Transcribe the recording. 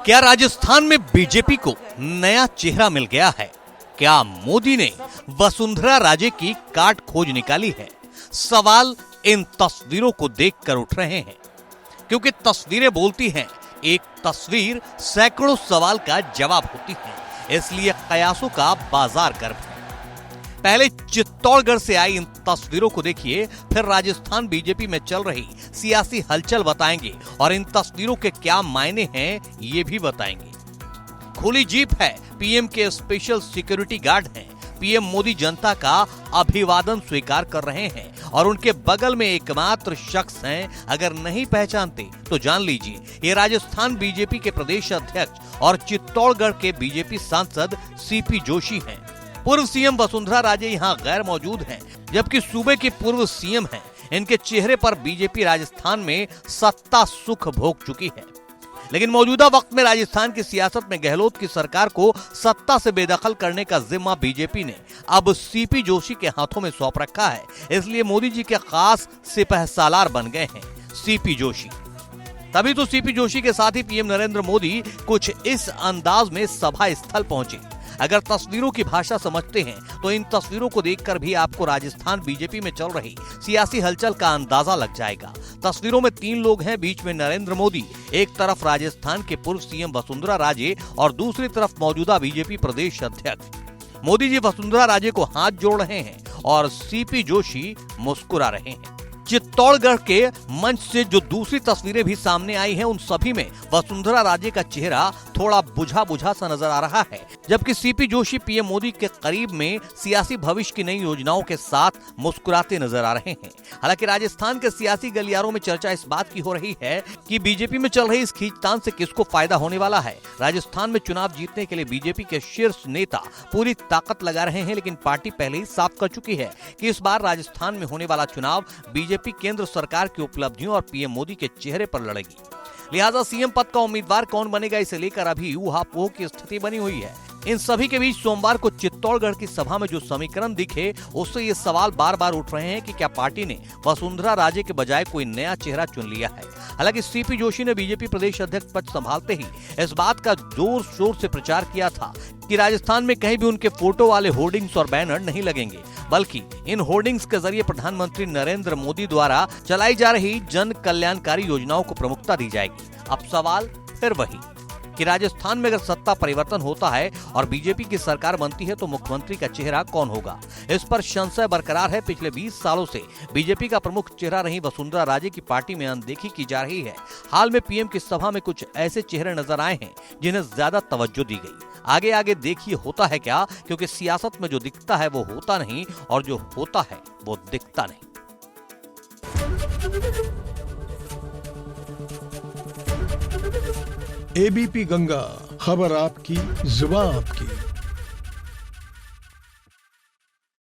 क्या राजस्थान में बीजेपी को नया चेहरा मिल गया है? क्या मोदी ने वसुंधरा राजे की काट खोज निकाली है? सवाल इन तस्वीरों को देखकर उठ रहे हैं, क्योंकि तस्वीरें बोलती हैं। एक तस्वीर सैकड़ों सवाल का जवाब होती है, इसलिए कयासों का बाजार गर्म है। पहले चित्तौड़गढ़ से आई इन तस्वीरों को देखिए, फिर राजस्थान बीजेपी में चल रही सियासी हलचल बताएंगे और इन तस्वीरों के क्या मायने हैं ये भी बताएंगे। खुली जीप है, पीएम के स्पेशल सिक्योरिटी गार्ड हैं। पीएम मोदी जनता का अभिवादन स्वीकार कर रहे हैं और उनके बगल में एकमात्र शख्स हैं। अगर नहीं पहचानते तो जान लीजिए, ये राजस्थान बीजेपी के प्रदेश अध्यक्ष और चित्तौड़गढ़ के बीजेपी सांसद सीपी जोशी हैं। पूर्व सीएम वसुंधरा राजे यहाँ गैर मौजूद हैं, जबकि सूबे की पूर्व सीएम हैं। इनके चेहरे पर बीजेपी राजस्थान में सत्ता सुख भोग चुकी है, लेकिन मौजूदा वक्त में राजस्थान की सियासत में गहलोत की सरकार को सत्ता से बेदखल करने का जिम्मा बीजेपी ने अब सीपी जोशी के हाथों में सौंप रखा है। इसलिए मोदी जी के खास सिपहसालार बन गए हैं सीपी जोशी। तभी तो सीपी जोशी के साथ ही पीएम नरेंद्र मोदी कुछ इस अंदाज में सभा स्थल पहुंचे। अगर तस्वीरों की भाषा समझते हैं तो इन तस्वीरों को देखकर भी आपको राजस्थान बीजेपी में चल रही सियासी हलचल का अंदाजा लग जाएगा। तस्वीरों में 3 लोग हैं, बीच में नरेंद्र मोदी, एक तरफ राजस्थान के पूर्व सीएम वसुंधरा राजे और दूसरी तरफ मौजूदा बीजेपी प्रदेश अध्यक्ष। मोदी जी वसुंधरा राजे को हाथ जोड़ रहे हैं और सीपी जोशी मुस्कुरा रहे हैं। चित्तौड़गढ़ के मंच से जो दूसरी तस्वीरें भी सामने आई हैं, उन सभी में वसुंधरा राजे का चेहरा थोड़ा बुझा बुझा सा नजर आ रहा है, जबकि सीपी जोशी पीएम मोदी के करीब में सियासी भविष्य की नई योजनाओं के साथ मुस्कुराते नजर आ रहे हैं। हालांकि राजस्थान के सियासी गलियारों में चर्चा इस बात की हो रही है कि बीजेपी में चल रही इस खींचतान से किसको फायदा होने वाला है। राजस्थान में चुनाव जीतने के लिए बीजेपी के शीर्ष नेता पूरी ताकत लगा रहे हैं, लेकिन पार्टी पहले ही साफ कर चुकी है कि इस बार राजस्थान में होने वाला चुनाव बीजेपी केंद्र सरकार की उपलब्धियों और पीएम मोदी के चेहरे पर लड़ेगी। लिहाजा सीएम पद का उम्मीदवार कौन बनेगा, इसे लेकर अभी ऊहापोह की स्थिति बनी हुई है। इन सभी के बीच सोमवार को चित्तौड़गढ़ की सभा में जो समीकरण दिखे, उससे ये सवाल बार बार उठ रहे हैं कि क्या पार्टी ने वसुंधरा राजे के बजाय कोई नया चेहरा चुन लिया है। हालांकि सीपी जोशी ने बीजेपी प्रदेश अध्यक्ष पद संभालते ही इस बात का जोर शोर से प्रचार किया था कि राजस्थान में कहीं भी उनके फोटो वाले होर्डिंग्स और बैनर नहीं लगेंगे, बल्कि इन होर्डिंग्स के जरिए प्रधानमंत्री नरेंद्र मोदी द्वारा चलाई जा रही जन कल्याणकारी योजनाओं को प्रमुखता दी जाएगी। अब सवाल फिर वही कि राजस्थान में अगर सत्ता परिवर्तन होता है और बीजेपी की सरकार बनती है तो मुख्यमंत्री का चेहरा कौन होगा, इस पर संशय बरकरार है। पिछले 20 सालों से बीजेपी का प्रमुख चेहरा रही वसुंधरा राजे की पार्टी में अनदेखी की जा रही है। हाल में पीएम की सभा में कुछ ऐसे चेहरे नजर आए हैं जिन्हें ज्यादा तवज्जो दी गई। आगे आगे देखिए होता है क्या, क्योंकि सियासत में जो दिखता है वो होता नहीं और जो होता है वो दिखता नहीं। एबीपी गंगा, खबर आपकी, जुबान आपकी।